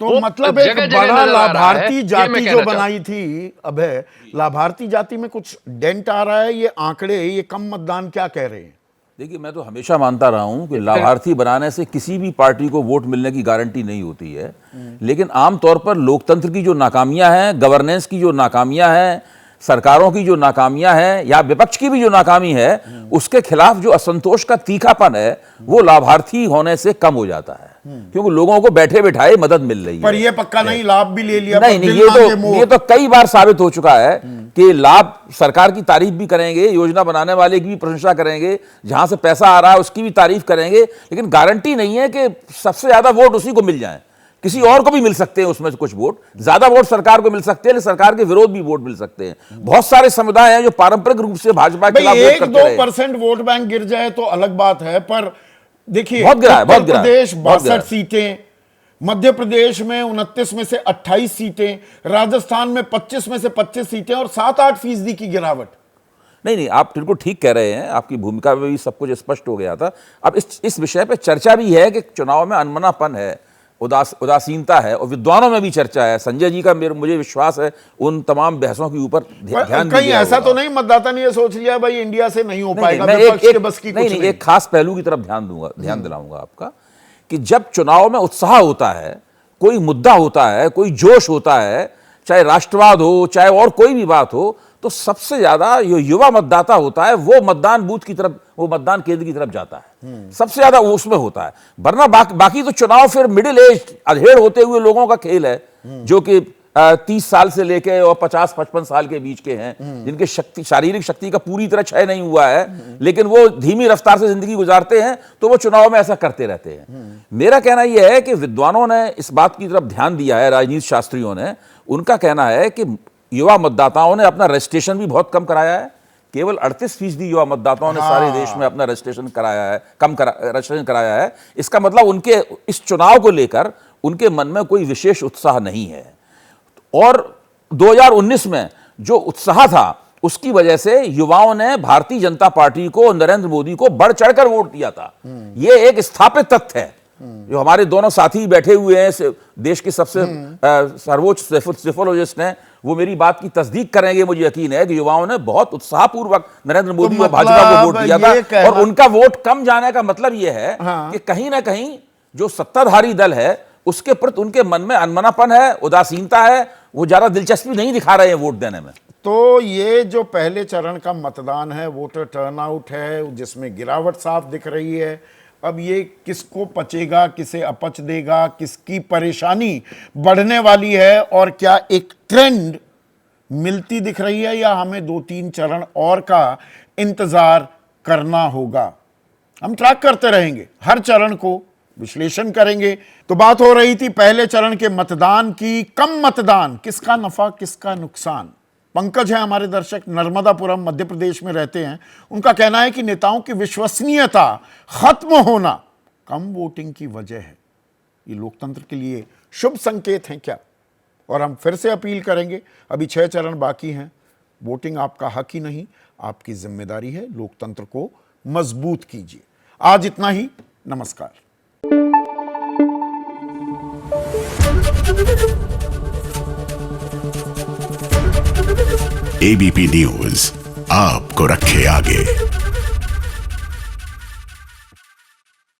तो मतलब एक बड़ा लाभार्थी जाति जो बनाई थी अभय, लाभार्थी जाति में कुछ डेंट आ रहा है। ये आंकड़े, ये कम मतदान क्या कह रहे हैं? देखिए, मैं तो हमेशा मानता रहा हूं कि लाभार्थी बनाने से किसी भी पार्टी को वोट मिलने की गारंटी नहीं होती है, लेकिन आमतौर पर लोकतंत्र की जो नाकामियां हैं, गवर्नेंस की जो नाकामियां हैं, सरकारों की जो नाकामियां हैं या विपक्ष की भी जो नाकामी है, उसके खिलाफ जो असंतोष का तीखापन है वो लाभार्थी होने से कम हो जाता है, क्योंकि लोगों को बैठे बिठाए मदद मिल रही है। पर ये पक्का नहीं लाभ भी ले लिया। नहीं, ये तो कई बार साबित हो चुका है कि लाभ सरकार की तारीफ भी करेंगे, योजना बनाने वाले की भी प्रशंसा करेंगे, जहां से पैसा आ रहा है उसकी भी तारीफ करेंगे, लेकिन गारंटी नहीं है कि सबसे ज्यादा वोट उसी को मिल जाए। किसी और को भी मिल सकते हैं उसमें से कुछ वोट, ज्यादा वोट सरकार को मिल सकते हैं, लेकिन सरकार के विरोध भी वोट मिल सकते हैं। बहुत सारे समुदाय हैं जो पारंपरिक रूप से भाजपा के खिलाफ वोट करते रहे। 1-2% वोट बैंक गिर जाए तो अलग बात है, पर देखिए उत्तर प्रदेश 62 सीटें, मध्य प्रदेश में 29 में से 28 सीटें, राजस्थान में 25 में से 25 सीटें और 7-8% की गिरावट। नहीं, आप बिल्कुल ठीक कह रहे हैं, आपकी भूमिका में भी सब कुछ स्पष्ट हो गया था। अब इस विषय पे चर्चा भी है कि चुनाव में अनमनापन है, उदासीनता है, और विद्वानों में भी चर्चा है। संजय जी का मुझे विश्वास है उन तमाम बहसों के ऊपर ध्यान कहीं ऐसा तो नहीं मतदाता ने ये सोच लिया भाई इंडिया से नहीं हो पाएगा? नहीं, एक खास पहलू की तरफ ध्यान दिलाऊंगा आपका कि जब चुनाव में उत्साह होता है, कोई मुद्दा होता है, कोई जोश होता है, चाहे राष्ट्रवाद हो, चाहे और कोई भी बात हो, तो सबसे ज्यादा जो युवा मतदाता होता है वो मतदान बूथ की तरफ, वो मतदान केंद्र की तरफ जाता है, सबसे ज्यादा वो उसमें होता है। वरना बाकी तो चुनाव फिर मिडिल एज अधेड़ होते हुए लोगों का खेल है, जो कि 30 साल से लेके और 50-55 साल के बीच के हैं, जिनके शारीरिक शक्ति का पूरी तरह क्षय नहीं हुआ है, लेकिन वो धीमी रफ्तार से जिंदगी गुजारते हैं, तो वो चुनाव में ऐसा करते रहते हैं। मेरा कहना यह है कि विद्वानों ने इस बात की तरफ ध्यान दिया है, राजनीति शास्त्रियों ने, उनका कहना है कि युवा मतदाताओं ने अपना रजिस्ट्रेशन भी बहुत कम कराया है। केवल 38% युवा मतदाताओं ने सारे देश में अपना रजिस्ट्रेशन कराया है, रजिस्ट्रेशन कराया है। इसका मतलब उनके इस चुनाव को लेकर उनके मन में कोई विशेष उत्साह नहीं है, और 2019 में जो उत्साह था उसकी वजह से युवाओं ने भारतीय जनता पार्टी को, नरेंद्र मोदी को बढ़ चढ़कर वोट दिया था। यह एक स्थापित तथ्य है। जो हमारे दोनों साथी बैठे हुए हैं, देश के सबसे सर्वोच्च सेफोलॉजिस्ट हैं, वो मेरी बात की तस्दीक करेंगे। मुझे यकीन है कि युवाओं ने बहुत उत्साहपूर्वक नरेंद्र मोदी और भाजपा को वोट दिया था, और उनका वोट कम जाने का मतलब यह है कि कहीं ना कहीं जो सत्ताधारी दल है उसके प्रति उनके मन में अनमनापन है, उदासीनता है, वो ज्यादा दिलचस्पी नहीं दिखा रहे हैं वोट देने में। तो ये जो पहले चरण का मतदान है, वोटर टर्नआउट है, जिसमें गिरावट साफ दिख रही है, अब ये किसको पचेगा, किसे अपच देगा, किसकी परेशानी बढ़ने वाली है, और क्या एक ट्रेंड मिलती दिख रही है, या हमें 2-3 चरण और का इंतजार करना होगा? हम ट्रैक करते रहेंगे, हर चरण को विश्लेषण करेंगे। तो बात हो रही थी पहले चरण के मतदान की। कम मतदान, किसका नफा किसका नुकसान? पंकज है हमारे दर्शक, नर्मदापुरम मध्य प्रदेश में रहते हैं। उनका कहना है कि नेताओं की विश्वसनीयता खत्म होना कम वोटिंग की वजह है। ये लोकतंत्र के लिए शुभ संकेत हैं क्या? और हम फिर से अपील करेंगे, अभी 6 चरण बाकी हैं। वोटिंग आपका हक ही नहीं, आपकी जिम्मेदारी है। लोकतंत्र को मजबूत कीजिए। आज इतना ही, नमस्कार। एबीपी न्यूज आपको रखे आगे।